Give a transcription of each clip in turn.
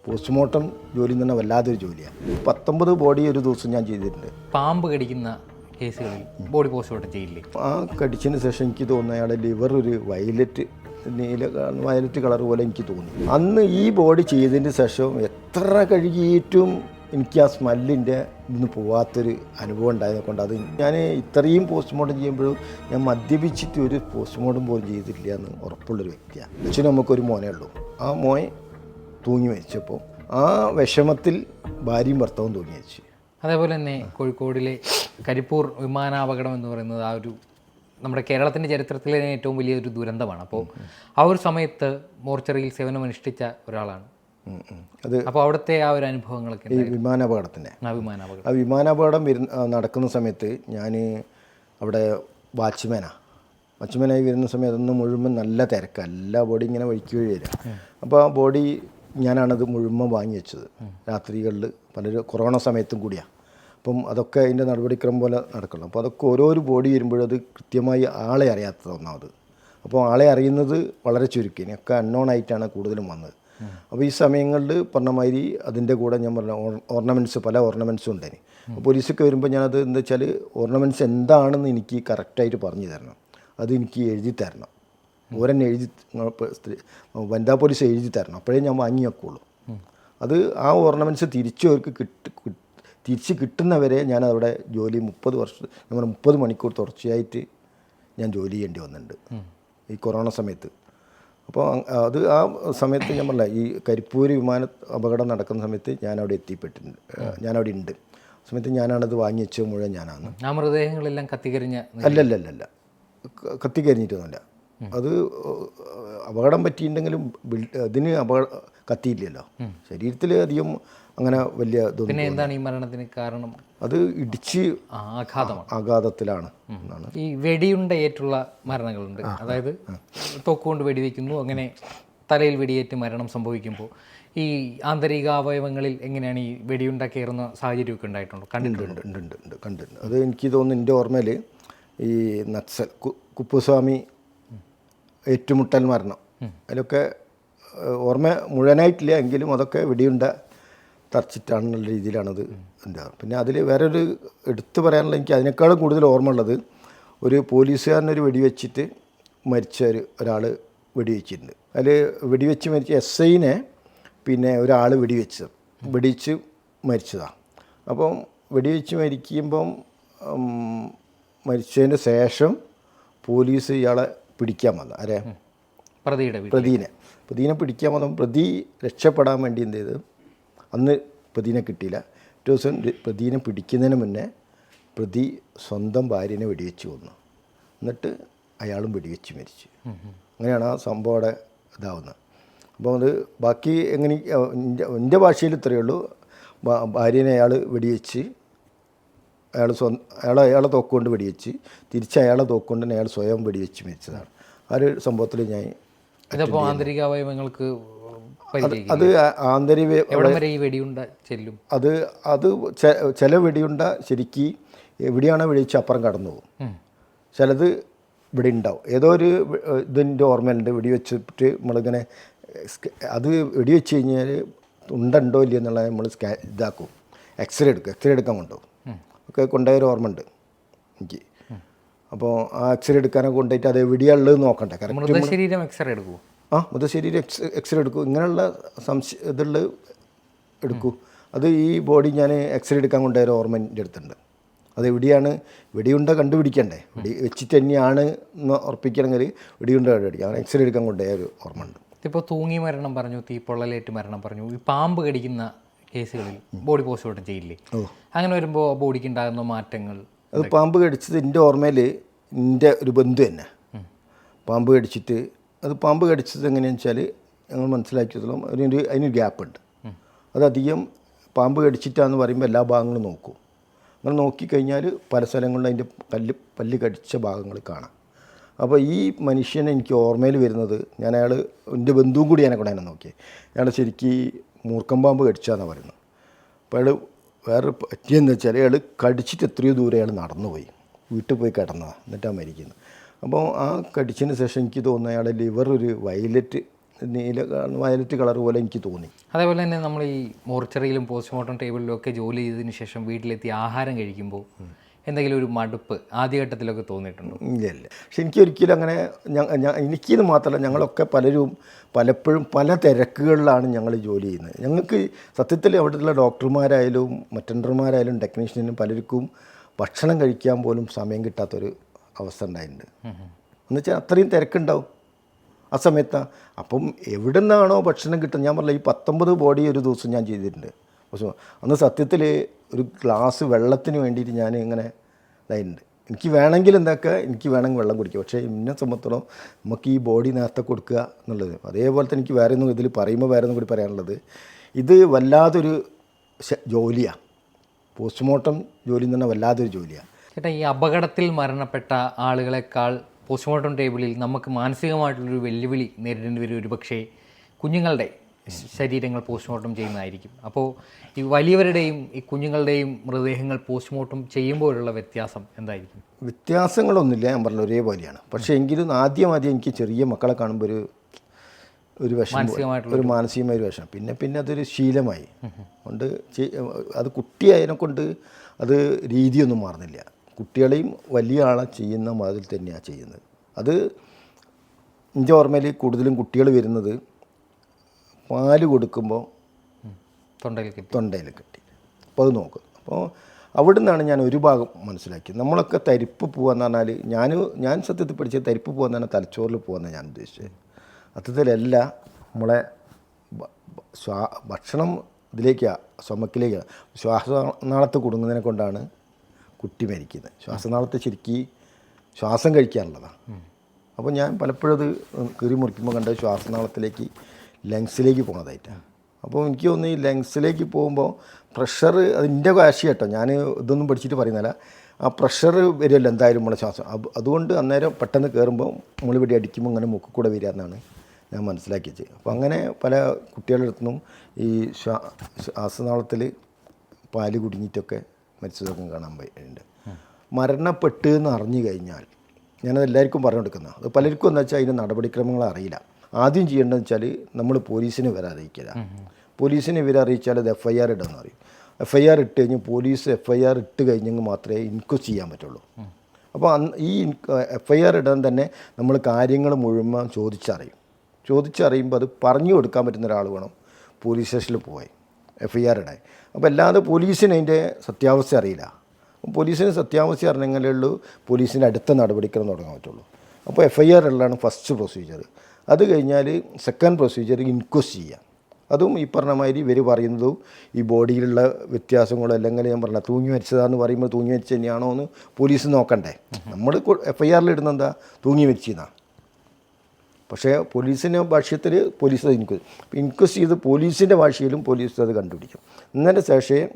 Postmortem ജോലി എന്ന് പറഞ്ഞാൽ വല്ലാത്തൊരു ജോലിയാണ്. 19 ബോഡി ഒരു ദിവസം ഞാൻ ചെയ്തിട്ടുണ്ട്. പാമ്പ് കടിക്കുന്ന കേസുകളിൽ ബോഡി പോസ്റ്റ്മോർട്ടം ചെയ്യില്ലേ? ആ കടിച്ചതിന് ശേഷം എനിക്ക് തോന്നുന്നു അയാളുടെ ലിവർ ഒരു വയലറ്റ് കളർ പോലെ എനിക്ക് തോന്നി. അന്ന് ഈ ബോഡി ചെയ്തതിന് ശേഷം എത്ര കഴുകിയിട്ടും എനിക്ക് ആ സ്മെല്ലിൻ്റെ ഇന്ന് പോവാത്തൊരു അനുഭവം ഉണ്ടായതിനെ കൊണ്ട് അത് ഞാൻ ഇത്രയും പോസ്റ്റ്മോർട്ടം ചെയ്യുമ്പോഴും ഞാൻ മദ്യപിച്ചിട്ട് ഒരു പോസ്റ്റ്മോർട്ടം പോലും ചെയ്തിട്ടില്ല എന്ന് ഉറപ്പുള്ളൊരു വ്യക്തിയാണ്. അച്ഛനും നമുക്കൊരു മോനേ ഉള്ളൂ. ആ മോൻ തൂങ്ങി മരിച്ചപ്പോൾ ആ വിഷമത്തിൽ ഭാര്യയും ഭർത്താവും തൂങ്ങി മരിച്ചു. അതേപോലെ തന്നെ കോഴിക്കോടിലെ കരിപ്പൂർ വിമാനാപകടം എന്ന് പറയുന്നത് ആ ഒരു നമ്മുടെ കേരളത്തിൻ്റെ ചരിത്രത്തിലെ ഏറ്റവും വലിയൊരു ദുരന്തമാണ്. അപ്പോൾ ആ ഒരു സമയത്ത് മോർച്ചറിയിൽ സേവനമനുഷ്ഠിച്ച ഒരാളാണ്. അത് അപ്പോൾ അവിടുത്തെ ആ ഒരു അനുഭവങ്ങളൊക്കെ ഈ വിമാനാപകടത്തിൻ്റെ വിമാനാപകടം വിമാനാപകടം നടക്കുന്ന സമയത്ത് ഞാൻ അവിടെ വാച്ച്മാനായി വരുന്ന സമയത്ത് അതൊന്ന് മുഴുവൻ നല്ല തിരക്ക്, എല്ലാ ബോഡി ഇങ്ങനെ വഴിക്ക് വഴി വരിക. അപ്പോൾ ആ ബോഡി ഞാനാണത് മുഴുവൻ വാങ്ങി വെച്ചത്. രാത്രികളിൽ പലരും കൊറോണ സമയത്തും കൂടിയാണ്. അപ്പം അതൊക്കെ അതിൻ്റെ നടപടിക്രമം പോലെ നടക്കണം. അപ്പോൾ അതൊക്കെ ഓരോരോ ബോഡി വരുമ്പോഴത് കൃത്യമായി ആളെ അറിയാത്തത് ഒന്നാമത്. അപ്പോൾ ആളെ അറിയുന്നത് വളരെ ചുരുക്കി, ഒക്കെ അൺനോൺ ആയിട്ടാണ് കൂടുതലും വന്നത്. അപ്പോൾ ഈ സമയങ്ങളിൽ പറഞ്ഞ മാതിരി അതിൻ്റെ കൂടെ ഞാൻ പറഞ്ഞ പല ഓർണമെൻറ്റ്സും ഉണ്ടായി. അപ്പോൾ പോലീസൊക്കെ വരുമ്പോൾ ഞാനത് എന്താ വെച്ചാൽ ഓർണമെൻറ്റ്സ് എന്താണെന്ന് എനിക്ക് കറക്റ്റായിട്ട് പറഞ്ഞു തരണം, അത് എനിക്ക് എഴുതി തരണം. ഓരെന്നെ എഴുതി വനിതാ പോലീസ് എഴുതി തരണം, അപ്പോഴേ ഞാൻ വാങ്ങി വെക്കുള്ളൂ. അത് ആ ഓർണമെൻറ്റ്സ് തിരിച്ച് കിട്ടുന്നവരെ ഞാൻ അവിടെ ജോലി 30 മണിക്കൂർ തുടർച്ചയായിട്ട് ഞാൻ ജോലി ചെയ്യേണ്ടി വന്നിട്ടുണ്ട് ഈ കൊറോണ സമയത്ത്. അപ്പോൾ അത് ആ സമയത്ത് ഞാൻ പറഞ്ഞില്ല, ഈ കരിപ്പൂർ വിമാന അപകടം നടക്കുന്ന സമയത്ത് ഞാനവിടെ എത്തിപ്പെട്ടിട്ടുണ്ട്, ഞാനവിടെ ഉണ്ട്. ആ സമയത്ത് ഞാനാണത് വാങ്ങി വെച്ചത് മുഴുവൻ ഞാനാണ്. ആ മൃതദേഹങ്ങളെല്ലാം കത്തിക്കരിഞ്ഞ അല്ലല്ലല്ല കത്തിക്കരിഞ്ഞിട്ടൊന്നുമില്ല. അത് അപകടം പറ്റിയിട്ടുണ്ടെങ്കിലും അതിന് കത്തിയില്ലല്ലോ, ശരീരത്തിൽ അധികം അങ്ങനെ വലിയ ഇതൊന്നും. പിന്നെ എന്താണ് ഈ മരണത്തിന് കാരണം? അത് ഇടിച്ച് ആഘാതത്തിലാണ് എന്നാണ്. ഈ വെടിയുണ്ടയേറ്റുള്ള മരണങ്ങളുണ്ട്, അതായത് തോക്കുകൊണ്ട് വെടിവെക്കുന്നു, അങ്ങനെ തലയിൽ വെടിയേറ്റ് മരണം സംഭവിക്കുമ്പോൾ ഈ ആന്തരിക അവയവങ്ങളിൽ എങ്ങനെയാണ് ഈ വെടിയുണ്ട കയറുന്ന സാഹചര്യമൊക്കെ ഉണ്ടായിട്ടുണ്ടോ? കണ്ടിട്ടുണ്ട്. അത് എനിക്ക് തോന്നുന്നു എൻ്റെ ഓർമ്മയിൽ ഈ നക്സൽ കുപ്പുസ്വാമി ഏറ്റുമുട്ടൽ മരണം അതിലൊക്കെ ഓർമ്മ മുഴുവനായിട്ടില്ല, എങ്കിലും അതൊക്കെ വെടിയുണ്ട തറച്ചിട്ടാണെന്നുള്ള രീതിയിലാണത് എന്താ. പിന്നെ അതിൽ വേറൊരു എടുത്തു പറയാനുള്ള എനിക്ക് അതിനേക്കാളും കൂടുതൽ ഓർമ്മ ഉള്ളത്, ഒരു പോലീസുകാരനൊരു വെടിവെച്ചിട്ട് മരിച്ച ഒരാൾ വെടിവെച്ചിട്ടുണ്ട്. അതിൽ വെടിവെച്ച് മരിച്ച SIനെ പിന്നെ ഒരാൾ വെടിവെച്ച് മരിച്ചതാണ്. അപ്പം വെടിവെച്ച് മരിക്കുമ്പം മരിച്ചതിന് ശേഷം പോലീസ് ഇയാളെ പിടിക്കാൻ വന്നു. ആരെ? പ്രതിനെ പിടിക്കാൻ വന്നപ്പോൾ പ്രതി രക്ഷപ്പെടാൻ വേണ്ടി എന്ത് ചെയ്ത്, അന്ന് പ്രതിനെ കിട്ടിയില്ല. ഒരു ദിവസം പ്രതിനെ പിടിക്കുന്നതിന് മുന്നേ പ്രതി സ്വന്തം ഭാര്യനെ വെടിവെച്ച് കൊന്നു, എന്നിട്ട് അയാളും വെടിവെച്ച് മരിച്ചു. അങ്ങനെയാണ് ആ സംഭവം അവിടെ ഇതാവുന്നത്. അപ്പോൾ അത് ബാക്കി എങ്ങനെ എൻ്റെ ഭാഷയിൽ ഇത്രയേ ഉള്ളൂ. ഭാര്യനെ അയാൾ വെടിവെച്ച് അയാളെ തോക്കുകൊണ്ട് വെടിവെച്ച് തിരിച്ച് അയാളെ തോക്കുകൊണ്ട് തന്നെ അയാൾ സ്വയം വെടിവെച്ച് മരിച്ചതാണ്. ആ ഒരു സംഭവത്തിൽ ഞാൻ ആന്തരിക അവയവങ്ങൾക്ക് അത് ആന്തരിക അത് ചില വെടിയുണ്ട ശരിക്ക് എവിടെയാണോ വെടിവെച്ച് അപ്പുറം കടന്നു പോകും, ചിലത് ഇവിടെ ഉണ്ടാവും. ഏതോ ഒരു ഇതിൻ്റെ ഓർമ്മയുണ്ട്, വെടിവെച്ചിട്ട് നമ്മളിങ്ങനെ അത് വെടിവെച്ച് കഴിഞ്ഞാൽ ഉണ്ടോ ഇല്ല എന്നുള്ളത് നമ്മൾ ഇതാക്കും, എക്സ്റേ എടുക്കാൻ കൊണ്ടുപോകും. ഒക്കെ കൊണ്ടുപോയൊരു ഓർമ്മ ഉണ്ട് എനിക്ക്. അപ്പോൾ ആ എക്സ്റേ എടുക്കാനൊക്കെ കൊണ്ടുപോയിട്ട് അത് എവിടെയുള്ളത് നോക്കണ്ടേ, കറക്റ്റ് മൃതശരീരം എക്സ്റേ എടുക്കുമോ? മൃതശരീരം എക്സ്റേ എടുക്കും, ഇങ്ങനെയുള്ള ഇതുള്ള എടുക്കൂ. അത് ഈ ബോഡി ഞാൻ എക്സ്റേ എടുക്കാൻ കൊണ്ടുപോയൊരു ഓർമ്മ എൻ്റെ അടുത്തുണ്ട്. അത് എവിടെയാണ് വെടിയുണ്ട കണ്ടുപിടിക്കണ്ടേ, വെടി വെച്ചിട്ട് തന്നെയാണ് എന്ന് ഉറപ്പിക്കണമെങ്കിൽ വെടിയുണ്ട കണ്ടുപിടിക്കാം. അങ്ങനെ എക്സ്റേ എടുക്കാൻ കൊണ്ടുപോയൊരു ഓർമ്മ ഉണ്ട്. ഇപ്പോൾ തൂങ്ങി മരണം പറഞ്ഞു, തീപ്പൊള്ളലേറ്റ് മരണം പറഞ്ഞു, ഈ പാമ്പ് കടിക്കുന്ന കേസുകളിൽ ബോഡി പോസ്റ്റ്മോർട്ടം ചെയ്യില്ലേ? അങ്ങനെ വരുമ്പോൾ ബോഡിക്ക് ഉണ്ടാകുന്ന മാറ്റങ്ങൾ? അത് പാമ്പ് കടിച്ചത് എൻ്റെ ഓർമ്മയിൽ എൻ്റെ ഒരു ബന്ധു തന്നെ പാമ്പ് കടിച്ചിട്ട്, അത് പാമ്പ് കടിച്ചത് എങ്ങനെയാണെന്ന് വെച്ചാൽ ഞങ്ങൾ മനസ്സിലാക്കിയതോളം അതിനൊരു ഗ്യാപ്പുണ്ട്. അതധികം പാമ്പ് കടിച്ചിട്ടാന്ന് പറയുമ്പോൾ എല്ലാ ഭാഗങ്ങളും നോക്കും. അങ്ങനെ നോക്കിക്കഴിഞ്ഞാൽ പല സ്ഥലങ്ങളിലും അതിൻ്റെ പല്ല് കടിച്ച ഭാഗങ്ങൾ കാണാം. അപ്പോൾ ഈ മനുഷ്യനെ എനിക്ക് ഓർമ്മയിൽ വരുന്നത്, ഞാൻ എൻ്റെ ബന്ധുവും കൂടി എന്നെ കൊണ്ടാണ് നോക്കിയത്. അയാൾ ശരിക്കും മൂർക്കം പാമ്പ് കടിച്ചാന്നാണ് പറയുന്നത്. അപ്പോൾ അയാൾ വേറെ പറ്റിയെന്ന് വെച്ചാൽ അയാൾ കടിച്ചിട്ട് എത്രയോ ദൂരം അയാൾ നടന്നു പോയി, വീട്ടിൽ പോയി കിടന്നതാണ്, എന്നിട്ടാണ് മരിക്കുന്നത്. അപ്പോൾ ആ കടിച്ചതിന് ശേഷം എനിക്ക് തോന്നുന്നു അയാളുടെ ലിവർ ഒരു വയലറ്റ് വയലറ്റ് കളർ പോലെ എനിക്ക് തോന്നി. അതേപോലെ തന്നെ നമ്മൾ ഈ മോർച്ചറിയിലും പോസ്റ്റ്മോർട്ടം ടേബിളിലും ഒക്കെ ജോലി ചെയ്തതിന് ശേഷം വീട്ടിലെത്തി ആഹാരം കഴിക്കുമ്പോൾ എന്തെങ്കിലും ഒരു മടുപ്പ് ആദ്യഘട്ടത്തിലൊക്കെ തോന്നിയിട്ടുണ്ടോ? ഇല്ല. പക്ഷെ എനിക്കൊരിക്കലും അങ്ങനെ എനിക്കിത് മാത്രമല്ല, ഞങ്ങളൊക്കെ പലപ്പോഴും പല തിരക്കുകളിലാണ് ഞങ്ങൾ ജോലി ചെയ്യുന്നത്. ഞങ്ങൾക്ക് സത്യത്തിൽ അവിടെയുള്ള ഡോക്ടർമാരായാലും അറ്റൻഡർമാരായാലും ടെക്നീഷ്യനും പലർക്കും ഭക്ഷണം കഴിക്കാൻ പോലും സമയം കിട്ടാത്തൊരു അവസ്ഥ ഉണ്ടായിട്ടുണ്ട്. എന്നുവെച്ചാൽ അത്രയും തിരക്കുണ്ടാവും ആ സമയത്താണ്. അപ്പം എവിടെ നിന്നാണോ ഭക്ഷണം കിട്ടുന്നത്, ഞാൻ പറഞ്ഞില്ല, ഈ 19 ബോഡി ഒരു ദിവസം ഞാൻ ചെയ്തിട്ടുണ്ട്. പക്ഷേ അന്ന് സത്യത്തിൽ ഒരു ഗ്ലാസ് വെള്ളത്തിന് വേണ്ടിയിട്ട് ഞാൻ ഇങ്ങനെ ഇതായിട്ടുണ്ട്. എനിക്ക് വേണമെങ്കിൽ എനിക്ക് വേണമെങ്കിൽ വെള്ളം കുടിക്കുക. പക്ഷേ എന്നെ സംബന്ധിച്ചിടത്തോളം നമുക്ക് ഈ ബോഡി നേരത്തെ കൊടുക്കുക എന്നുള്ളത്. അതേപോലെ തന്നെ എനിക്ക് വേറെ ഒന്നും ഇതിൽ പറയുമ്പോൾ വേറെ ഒന്നും കൂടി പറയാനുള്ളത്, ഇത് വല്ലാതൊരു ജോലിയാണ്. പോസ്റ്റ്മോർട്ടം ജോലി എന്ന് പറഞ്ഞാൽ വല്ലാതൊരു ജോലിയാണ്. ചേട്ടാ, ഈ അപകടത്തിൽ മരണപ്പെട്ട ആളുകളെക്കാൾ പോസ്റ്റ്മോർട്ടം ടേബിളിൽ നമുക്ക് മാനസികമായിട്ടുള്ളൊരു വെല്ലുവിളി നേരിടേണ്ടി വരും. ഒരു പക്ഷേ കുഞ്ഞുങ്ങളുടെ ശരീരങ്ങൾ പോസ്റ്റ്മോർട്ടം ചെയ്യുന്നതായിരിക്കും. അപ്പോൾ ഈ വലിയവരുടെയും ഈ കുഞ്ഞുങ്ങളുടെയും മൃതദേഹങ്ങൾ പോസ്റ്റ്മോർട്ടം ചെയ്യുമ്പോഴുള്ള വ്യത്യാസം എന്തായിരിക്കും? വ്യത്യാസങ്ങളൊന്നുമില്ല, ഞാൻ പറഞ്ഞ ഒരേപോലെയാണ്. പക്ഷേ എങ്കിലും ആദ്യം എനിക്ക് ചെറിയ മക്കളെ കാണുമ്പോൾ ഒരു വിഷമം, ഒരു മാനസികമായ ഒരു വിഷമം. പിന്നെ അതൊരു ശീലമായി കൊണ്ട് അത് കുട്ടിയായതിനെ കൊണ്ട് അത് രീതിയൊന്നും മാറുന്നില്ല. കുട്ടികളെയും വലിയ ആളെ ചെയ്യുന്ന മാതിരി തന്നെയാണ് ചെയ്യുന്നത്. അത് എൻ്റെ ഓർമ്മയിൽ കൂടുതലും കുട്ടികൾ വരുന്നത് പാല് കൊടുക്കുമ്പോൾ തൊണ്ടയിൽ കെട്ടി. അപ്പോൾ അത് നോക്കും. അപ്പോൾ അവിടെ നിന്നാണ് ഞാൻ ഒരു ഭാഗം മനസ്സിലാക്കിയത്. നമ്മളൊക്കെ തരിപ്പ് പോകാന്ന് പറഞ്ഞാൽ ഞാൻ സത്യത്തിൽ പഠിച്ചത് തരിപ്പ് പോകാന്ന് പറഞ്ഞാൽ തലച്ചോറിൽ പോകാമെന്നാണ് ഞാൻ ഉദ്ദേശിച്ചത്. അത്തരത്തിലല്ല, നമ്മളെ ഭക്ഷണം ഇതിലേക്കാണ്, ചുമക്കിലേക്കാണ്, ശ്വാസനാളത്ത് കുടുങ്ങുന്നതിനെ കൊണ്ടാണ് കുട്ടി മരിക്കുന്നത്. ശ്വാസനാളത്തെ ശരിക്കും ശ്വാസം കഴിക്കാനുള്ളതാണ്. അപ്പോൾ ഞാൻ പലപ്പോഴും അത് കീറി മുറിക്കുമ്പോൾ കണ്ടത് ശ്വാസനാളത്തിലേക്ക് ലങ്സിലേക്ക് പോകുന്നതായിട്ടാണ്. അപ്പോൾ എനിക്ക് തോന്നുന്നു ഈ ലങ്സിലേക്ക് പോകുമ്പോൾ പ്രഷർ, അതിൻ്റെ വാശി കേട്ടോ, ഞാൻ ഇതൊന്നും പഠിച്ചിട്ട് പറയുന്നില്ല, ആ പ്രഷർ വരുമല്ലോ എന്തായാലും നമ്മളെ ശ്വാസം. അതുകൊണ്ട് അന്നേരം പെട്ടെന്ന് കയറുമ്പോൾ നമ്മൾ ഇവിടെ അടിക്കുമ്പോൾ അങ്ങനെ മുക്കിൽ കൂടെ വരിക എന്നാണ് ഞാൻ മനസ്സിലാക്കിയത്. അപ്പോൾ അങ്ങനെ പല കുട്ടികളുടെ അടുത്തുനിന്നും ഈ ശ്വാസനാളത്തിൽ പാല് കുടുങ്ങിയിട്ടൊക്കെ മരിച്ചതൊക്കെ കാണാൻ പറ്റുന്നുണ്ട്. മരണപ്പെട്ട് എന്ന് അറിഞ്ഞു കഴിഞ്ഞാൽ ഞാനത് എല്ലാവർക്കും പറഞ്ഞു കൊടുക്കുന്നത്. അത് പലർക്കും എന്താ വെച്ചാൽ അതിൻ്റെ നടപടിക്രമങ്ങൾ അറിയില്ല. ആദ്യം ചെയ്യേണ്ടതെന്ന് വെച്ചാൽ നമ്മൾ പോലീസിനെ വരെ അറിയിക്കില്ല. പോലീസിനെ ഇവരെ അറിയിച്ചാൽ അത് FIR ഇടാമെന്ന് പറയും. FIR ഇട്ട് കഴിഞ്ഞ് പോലീസ് FIR ഇട്ട് കഴിഞ്ഞെങ്കിൽ മാത്രമേ ഇൻക്വസ്റ്റ് ചെയ്യാൻ പറ്റുള്ളൂ. അപ്പോൾ ഈ FIR ഇടാൻ തന്നെ നമ്മൾ കാര്യങ്ങൾ മുഴുവൻ ചോദിച്ചറിയുമ്പോൾ അത് പറഞ്ഞു കൊടുക്കാൻ പറ്റുന്ന ഒരാൾ വേണം പോലീസ് സ്റ്റേഷനിൽ പോയി FIR ഇടാൻ. അപ്പോൾ അല്ലാതെ പോലീസിന് അതിൻ്റെ സത്യാവസ്ഥ അറിയില്ല. പോലീസിന് സത്യാവസ്ഥ അറിഞ്ഞെങ്കിലേ ഉള്ളൂ പോലീസിൻ്റെ അടുത്ത നടപടിക്രമം തുടങ്ങാൻ പറ്റുള്ളൂ. അപ്പോൾ FIR ഉള്ളതാണ് ഫസ്റ്റ് പ്രൊസീജിയർ. അത് കഴിഞ്ഞാൽ സെക്കൻഡ് പ്രൊസീജിയർ ഇൻക്വസ്റ്റ് ചെയ്യുക. അതും ഈ പറഞ്ഞ മാതിരി ഇവർ പറയുന്നതും ഈ ബോഡിയിലുള്ള വ്യത്യാസങ്ങളോ അല്ലെങ്കിൽ ഞാൻ പറഞ്ഞ തൂങ്ങി മരിച്ചതാന്ന് പറയുമ്പോൾ തൂങ്ങി മരിച്ച തന്നെയാണോ എന്ന് പോലീസ് നോക്കണ്ടേ. നമ്മൾ FIR ഇടുന്നത് എന്താ, തൂങ്ങി മരിച്ചതാണ്. പക്ഷേ പോലീസിൻ്റെ ഭാഷ്യത്തിൽ പോലീസ് അത് ഇൻക്വസ്റ്റ് ചെയ്ത് പോലീസിൻ്റെ ഭാഷയിലും പോലീസ് അത് കണ്ടുപിടിക്കും. ഇന്നലെ ശേഷം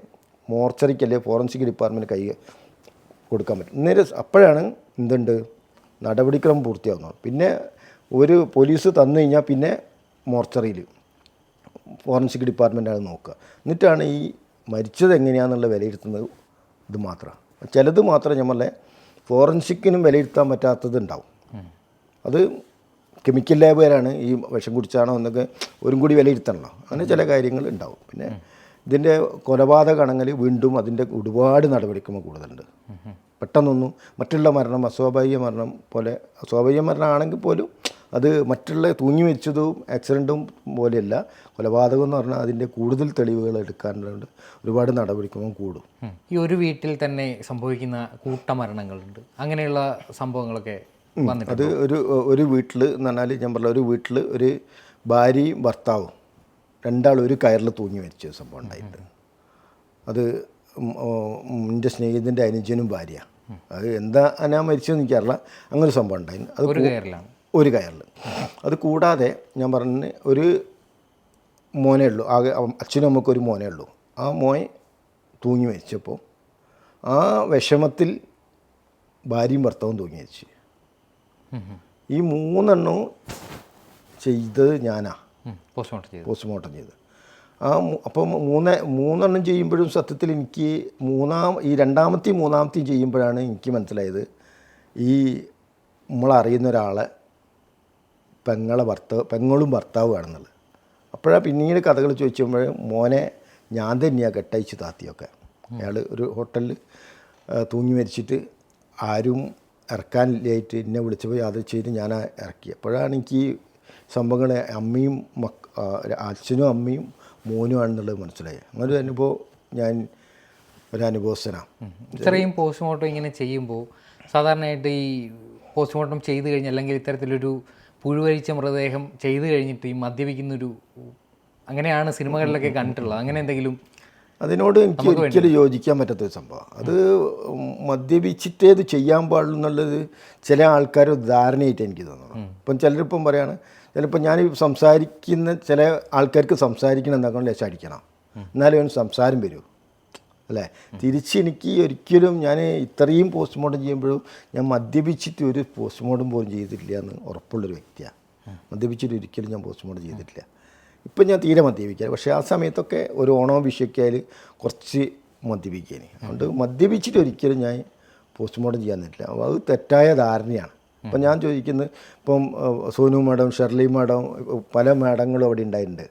മോർച്ചറിക്കല്ലേ ഫോറൻസിക് ഡിപ്പാർട്ട്മെൻറ്റ് കൈ കൊടുക്കാൻ പറ്റും. അപ്പോഴാണ് എന്തുണ്ട് നടപടിക്രമം പൂർത്തിയാകുന്നത്. പിന്നെ ഒരു പോലീസ് തന്നു കഴിഞ്ഞാൽ പിന്നെ മോർച്ചറിയിൽ ഫോറൻസിക് ഡിപ്പാർട്ട്മെൻറ്റാണ് നോക്കുക. എന്നിട്ടാണ് ഈ മരിച്ചത് എങ്ങനെയാണെന്നുള്ള വിലയിരുത്തുന്നത്. ഇത് മാത്രമാണ്, ചിലത് മാത്രം നമ്മളെ ഫോറൻസിക്കിനും വിലയിരുത്താൻ പറ്റാത്തത് ഉണ്ടാവും. അത് കെമിക്കൽ ലാബുകാരാണ് ഈ വിഷം കുടിച്ചാണോ എന്നൊക്കെ ഒരും കൂടി വിലയിരുത്തണല്ലോ. അങ്ങനെ ചില കാര്യങ്ങൾ ഉണ്ടാവും. പിന്നെ ഇതിൻ്റെ കൊലപാതകമാണെങ്കിൽ വീണ്ടും അതിൻ്റെ ഒരുപാട് നടപടിക്രമം കൂടുതലുണ്ട്. പെട്ടെന്നൊന്നും മറ്റുള്ള മരണം അസ്വാഭാവിക മരണം പോലെ, അസ്വാഭാവിക മരണമാണെങ്കിൽ പോലും അത് മറ്റുള്ള തൂങ്ങി വെച്ചതും ആക്സിഡൻറ്റും പോലെയല്ല. കൊലപാതകം എന്ന് പറഞ്ഞാൽ അതിൻ്റെ കൂടുതൽ തെളിവുകൾ എടുക്കാനുണ്ട്, ഒരുപാട് നടപടിക്രമം കൂടും. ഈ ഒരു വീട്ടിൽ തന്നെ സംഭവിക്കുന്ന കൂട്ടമരണങ്ങളുണ്ട്, അങ്ങനെയുള്ള സംഭവങ്ങളൊക്കെ അത് ഒരു വീട്ടിൽ എന്ന് പറഞ്ഞാൽ ഞാൻ പറഞ്ഞ ഒരു വീട്ടിൽ ഒരു ഭാര്യയും ഭർത്താവും രണ്ടാളും ഒരു കയറിൽ തൂങ്ങി മരിച്ച സംഭവം ഉണ്ടായിട്ട്. അത് എൻ്റെ സ്നേഹിതൻ്റെ അനുജനും ഭാര്യ, അത് എന്താ ഞാൻ മരിച്ചതെന്ന് എനിക്കറിയില്ല, അങ്ങനെ ഒരു സംഭവം ഉണ്ടായിരുന്നു. അത് ഒരു കയറിൽ. അത് കൂടാതെ ഞാൻ പറഞ്ഞ ഒരു മോനേ ഉള്ളൂ, ആകെ അച്ഛനും അമ്മക്കും ഒരു മോനേ ഉള്ളൂ. ആ മോൻ തൂങ്ങി മരിച്ചപ്പോൾ ആ വിഷമത്തിൽ ഭാര്യയും ഭർത്താവും തൂങ്ങി മരിച്ചു. ഈ മൂന്നെണ്ണവും ചെയ്തത് ഞാനാ പോസ്റ്റ്മോർട്ടം ചെയ്ത്. അപ്പോൾ മൂന്നെണ്ണം ചെയ്യുമ്പോഴും സത്യത്തിൽ എനിക്ക് ഈ രണ്ടാമത്തെയും മൂന്നാമത്തെയും ചെയ്യുമ്പോഴാണ് എനിക്ക് മനസ്സിലായത് ഈ നമ്മളറിയുന്ന ഒരാളെ പെങ്ങളും ഭർത്താവുമാണെന്നുള്ളത്. അപ്പോഴാണ് പിന്നീട് കഥകൾ ചോദിച്ചുമ്പോൾ മോനെ ഞാൻ തന്നെയാണ് കെട്ടയച്ച് താത്തിയൊക്കെ. അയാൾ ഒരു ഹോട്ടലിൽ തൂങ്ങി മരിച്ചിട്ട് ആരും ഇറക്കാനില്ലായിട്ട് എന്നെ വിളിച്ചപ്പോൾ യാതൊരു ചെയ്ത് ഞാൻ ഇറക്കി. അപ്പോഴാണ് എനിക്ക് ഈ സംഭവങ്ങൾ അമ്മയും അച്ഛനും അമ്മയും മോനുമാണെന്നുള്ളത് മനസ്സിലായി. അങ്ങനൊരു അനുഭവം ഞാൻ ഒരനുഭവസ്ഥനാണ്. ഇത്രയും പോസ്റ്റ്മോർട്ടം ഇങ്ങനെ ചെയ്യുമ്പോൾ സാധാരണയായിട്ട് ഈ പോസ്റ്റ്മോർട്ടം ചെയ്ത് കഴിഞ്ഞ് അല്ലെങ്കിൽ ഇത്തരത്തിലൊരു പുഴുവരിച്ച മൃതദേഹം ചെയ്ത് കഴിഞ്ഞിട്ട് ഈ മദ്യപിക്കുന്നൊരു അങ്ങനെയാണ് സിനിമകളിലൊക്കെ കണ്ടിട്ടുള്ളത്. അങ്ങനെ എന്തെങ്കിലും? അതിനോട് എനിക്ക് ഒരിക്കലും യോജിക്കാൻ പറ്റാത്തൊരു സംഭവം. അത് മദ്യപിച്ചിട്ടേ ഇത് ചെയ്യാൻ പാടുള്ളൂ എന്നുള്ളത് ചില ആൾക്കാരുടെ ധാരണയായിട്ട് എനിക്ക് തോന്നുന്നു. ഇപ്പം ചിലരിപ്പം പറയാണ്, ചിലപ്പോൾ ഞാൻ സംസാരിക്കുന്ന ചില ആൾക്കാർക്ക് സംസാരിക്കണം എന്താക്കണം ലേശടിക്കണം, എന്നാലും അവന് സംസാരം വരൂ അല്ലേ. തിരിച്ച് എനിക്ക് ഒരിക്കലും ഞാൻ ഇത്രയും പോസ്റ്റ്മോർട്ടം ചെയ്യുമ്പോഴും ഞാൻ മദ്യപിച്ചിട്ട് ഒരു പോസ്റ്റ്മോർട്ടം പോലും ചെയ്തിട്ടില്ല എന്ന് ഉറപ്പുള്ളൊരു വ്യക്തിയാണ്. മദ്യപിച്ചിട്ട് ഒരിക്കലും ഞാൻ പോസ്റ്റ്മോർട്ടം ചെയ്തിട്ടില്ല. ഇപ്പം ഞാൻ തീരെ മദ്യപിക്കുക. പക്ഷേ ആ സമയത്തൊക്കെ ഒരു ഓണോ വിഷയൊക്കെ ആയാൽ കുറച്ച് മദ്യപിക്കുകയാണ്. അതുകൊണ്ട് മദ്യപിച്ചിട്ട് ഒരിക്കലും ഞാൻ പോസ്റ്റ്മോർട്ടം ചെയ്യാൻ പറ്റില്ല. അപ്പോൾ അത് തെറ്റായ ധാരണയാണ്. അപ്പം ഞാൻ ചോദിക്കുന്നത്, ഇപ്പം സോനു മാഡം, ഷെർലി മാഡം, പല മാഡങ്ങളും അവിടെ ഉണ്ടായിട്ടുണ്ട്.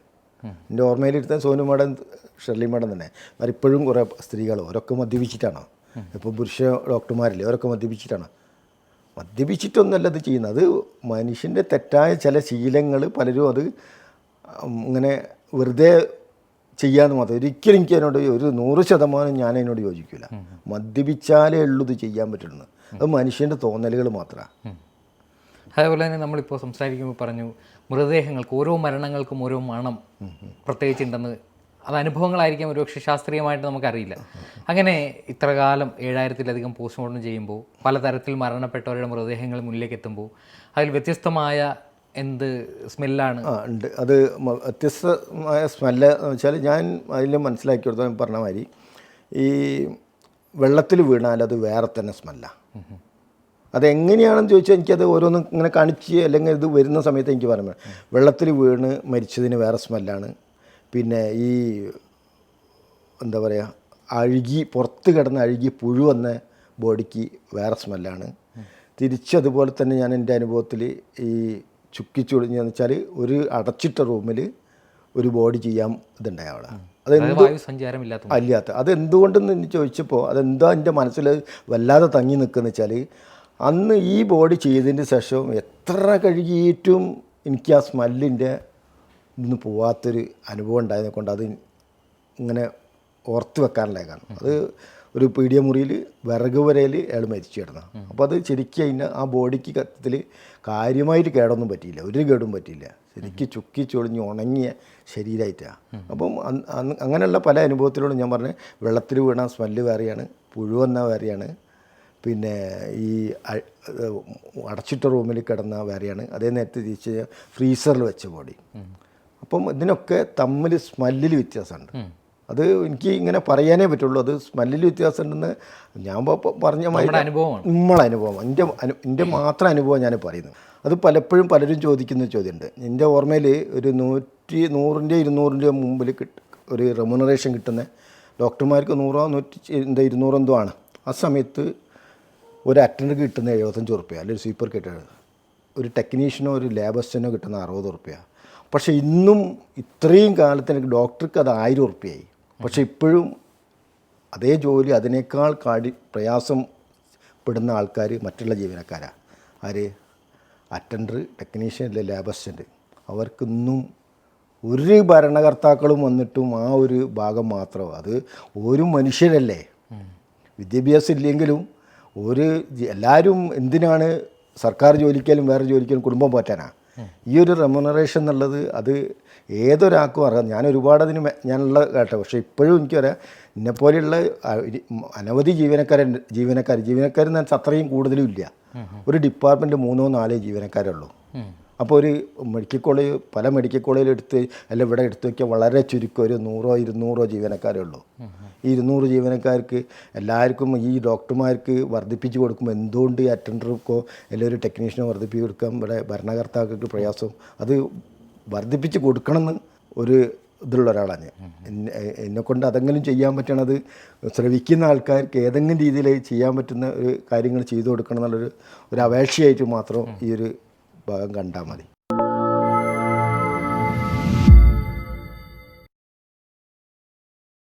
എൻ്റെ ഓർമ്മയിലെടുത്താൽ സോനു മാഡം, ഷെർലി മാഡം തന്നെ. ഇപ്പോഴും കുറേ സ്ത്രീകൾ അവരൊക്കെ മദ്യപിച്ചിട്ടാണോ? ഇപ്പോൾ പുരുഷ ഡോക്ടർമാരില്ലേ, അവരൊക്കെ മദ്യപിച്ചിട്ടാണ്. മദ്യപിച്ചിട്ടൊന്നുമല്ല ഇത് ചെയ്യുന്നത്. അത് മനുഷ്യൻ്റെ തെറ്റായ ചില ശീലങ്ങൾ പലരും അത് ഇങ്ങനെ വെറുതെ ചെയ്യാമെന്ന് മാത്രം. ഒരിക്കലും എനിക്ക് അതിനോട് ഒരു 100% ഞാൻ അതിനോട് യോജിക്കില്ല. മദ്യപിച്ചാലേ ഉള്ളൂ ഇത് ചെയ്യാൻ പറ്റുള്ളൂ. അത് മനുഷ്യൻ്റെ തോന്നലുകൾ മാത്രമാണ്. അതേപോലെ തന്നെ നമ്മളിപ്പോൾ സംസാരിക്കുമ്പോൾ പറഞ്ഞു മൃതദേഹങ്ങൾക്ക് ഓരോ മരണങ്ങൾക്കും ഓരോ മണം പ്രത്യേകിച്ചുണ്ടെന്ന്. അത് അനുഭവങ്ങളായിരിക്കാം, ഒരുപക്ഷെ ശാസ്ത്രീയമായിട്ട് നമുക്കറിയില്ല. അങ്ങനെ ഇത്ര കാലം 7000-ലധികം പോസ്റ്റ്മോർട്ടം ചെയ്യുമ്പോൾ പലതരത്തിൽ മരണപ്പെട്ടവരുടെ മൃതദേഹങ്ങൾ മുന്നിലേക്ക് എത്തുമ്പോൾ അതിൽ വ്യത്യസ്തമായ എന്ത് സ്മെല്ലാണ്? ഉണ്ട്. അത് വ്യത്യസ്തമായ സ്മെല്ല് എന്ന് വെച്ചാൽ ഞാൻ അതിൽ മനസ്സിലാക്കി കൊടുത്താൽ പറഞ്ഞ മാതിരി ഈ വെള്ളത്തിൽ വീണാൽ അത് വേറെ തന്നെ സ്മെല്ലാണ്. അതെങ്ങനെയാണെന്ന് ചോദിച്ചാൽ എനിക്കത് ഓരോന്നും ഇങ്ങനെ കാണിച്ച് അല്ലെങ്കിൽ ഇത് വരുന്ന സമയത്ത് എനിക്ക് പറയാൻ വെള്ളത്തിൽ വീണ് മരിച്ചതിന് വേറെ സ്മെല്ലാണ്. പിന്നെ ഈ എന്താ പറയുക, അഴുകി പുറത്ത് കിടന്ന് അഴുകി പുഴു വന്ന ബോഡിക്ക് വേറെ സ്മെല്ലാണ്. തിരിച്ചതുപോലെ തന്നെ ഞാൻ എൻ്റെ അനുഭവത്തിൽ ഈ ചുക്കിച്ചുളിഞ്ഞെന്ന് വെച്ചാൽ ഒരു അടച്ചിട്ട റൂമിൽ ഒരു ബോഡി ചെയ്യാൻ ഇതുണ്ടായി അവിടെ. അല്ലാത്ത അതെന്തുകൊണ്ടെന്ന് ചോദിച്ചപ്പോൾ അതെന്താ എൻ്റെ മനസ്സിൽ വല്ലാതെ തങ്ങി നിൽക്കുന്നത് വെച്ചാൽ അന്ന് ഈ ബോഡി ചെയ്തതിന് ശേഷം എത്ര കഴുകിയിട്ടും എനിക്ക് ആ സ്മെല്ലിൻ്റെ ഇന്ന് പോവാത്തൊരു അനുഭവം ഉണ്ടായതിനെ കൊണ്ട് അത് ഇങ്ങനെ ഓർത്ത് വെക്കാനുണ്ടായ കാരണം. അത് ഒരു പീഡിയ മുറിയിൽ വിറക് വരയിൽ അയാൾ മരിച്ചു കിടന്നു. അപ്പോൾ അത് ശരിക്കും അതിന് ആ ബോഡിക്ക് കത്തിൽ കാര്യമായിട്ട് കേടൊന്നും പറ്റിയില്ല, ഒരു കേടും പറ്റിയില്ല. ശരിക്കും ചുക്കി ചൊളിഞ്ഞ് ഉണങ്ങിയ ശരീരമായിട്ടാണ്. അപ്പം അങ്ങനെയുള്ള പല അനുഭവത്തിലൂടെ ഞാൻ പറഞ്ഞത് വെള്ളത്തിൽ വീണ സ്മെല്ല് വേറെയാണ്, പുഴുവെന്ന വേറെയാണ്, പിന്നെ ഈ അടച്ചിട്ട റൂമിൽ കിടന്ന വേറെയാണ്, അതേ നേരത്തെ തിരിച്ച് ഫ്രീസറിൽ വെച്ച ബോഡി. അപ്പം ഇതിനൊക്കെ തമ്മിൽ സ്മെല്ലിൽ വ്യത്യാസമുണ്ട്. അത് എനിക്ക് ഇങ്ങനെ പറയാനേ പറ്റുള്ളൂ. അത് സ്മെല്ലിൽ വ്യത്യാസമുണ്ടെന്ന് ഞാൻ പറഞ്ഞ നമ്മളെ അനുഭവം എൻ്റെ മാത്രം അനുഭവം ഞാൻ പറയുന്നത്. അത് പലപ്പോഴും പലരും ചോദിക്കുന്ന ചോദ്യമുണ്ട്. എൻ്റെ ഓർമ്മയിൽ ഒരു 100-200 മുമ്പിൽ ഒരു റെമ്യൂണറേഷൻ കിട്ടുന്ന ഡോക്ടർമാർക്ക് 100-200 എന്തോ ആണ്. ആ സമയത്ത് ഒരു അറ്റൻഡർക്ക് കിട്ടുന്ന 75 റുപ്യ, അല്ലെങ്കിൽ സ്വീപ്പർ കിട്ടുന്നത്, ഒരു ടെക്നീഷ്യനോ ഒരു ലാബ് അസിസ്റ്റൻറ്റോ കിട്ടുന്ന 60 റുപ്യ. പക്ഷേ ഇന്നും ഇത്രയും കാലത്തിന് ഡോക്ടർക്ക് അത് 1000 റുപ്യയായി. പക്ഷേ ഇപ്പോഴും അതേ ജോലി അതിനേക്കാൾ പ്രയാസം പെടുന്ന ആൾക്കാർ മറ്റുള്ള ജീവനക്കാരാണ്. ആര്? അറ്റൻഡർ, ടെക്നീഷ്യൻ, അല്ലെ ലാബ് അസിസ്റ്റൻറ്റ്. അവർക്കൊന്നും ഒരു ഭരണകർത്താക്കളും വന്നിട്ടും ആ ഒരു ഭാഗം മാത്രം. അത് ഒരു മനുഷ്യരല്ലേ, വിദ്യാഭ്യാസം ഇല്ലെങ്കിലും എല്ലാവരും എന്തിനാണ് സർക്കാർ ജോലിക്കാലും വേറെ ജോലിക്കാലും കുടുംബം പോറ്റാനാണ്. ഈ ഒരു റെമ്യൂണറേഷൻ എന്നുള്ളത് അത് ഏതൊരാൾക്കും അറിയാം. ഞാൻ ഒരുപാട് അതിന് ഞാനുള്ള കേട്ടോ. പക്ഷേ ഇപ്പോഴും എനിക്കറിയാം എന്നെപ്പോലെയുള്ള അനവധി ജീവനക്കാരെന്ന് വെച്ചാൽ അത്രയും കൂടുതലും ഇല്ല. ഒരു ഡിപ്പാർട്ട്മെൻറ്റ് 3-4 ജീവനക്കാരേ ഉള്ളൂ. അപ്പോൾ ഒരു മെഡിക്കൽ കോളേജ്, പല മെഡിക്കൽ കോളേജിൽ ഇവിടെ എടുത്ത് വയ്ക്കാൻ വളരെ ചുരുക്കം ഒരു 100-200 ജീവനക്കാരേ ഉള്ളൂ. ഈ 200 ജീവനക്കാർക്ക് എല്ലാവർക്കും ഈ ഡോക്ടർമാർക്ക് വർദ്ധിപ്പിച്ച് കൊടുക്കുമ്പോൾ എന്തുകൊണ്ട് ഈ അറ്റൻഡർക്കോ അല്ലെങ്കിൽ ഒരു ടെക്നീഷ്യനോ വർദ്ധിപ്പിച്ച് കൊടുക്കാൻ ഇവിടെ ഭരണകർത്താക്കൾക്ക് പ്രയാസം? അത് വർദ്ധിപ്പിച്ച് കൊടുക്കണമെന്ന് ഒരു ഇതുള്ള ഒരാളാണ് ഞാൻ. എന്നെക്കൊണ്ട് അതെങ്കിലും ചെയ്യാൻ പറ്റണത് ശ്രമിക്കുന്ന ആൾക്കാർക്ക് ഏതെങ്കിലും രീതിയിൽ ചെയ്യാൻ പറ്റുന്ന ഒരു കാര്യങ്ങൾ ചെയ്തു കൊടുക്കണം എന്നുള്ളൊരു അപേക്ഷയായിട്ട് മാത്രം ഈ ഒരു ഭാഗം കണ്ടാൽ മതി.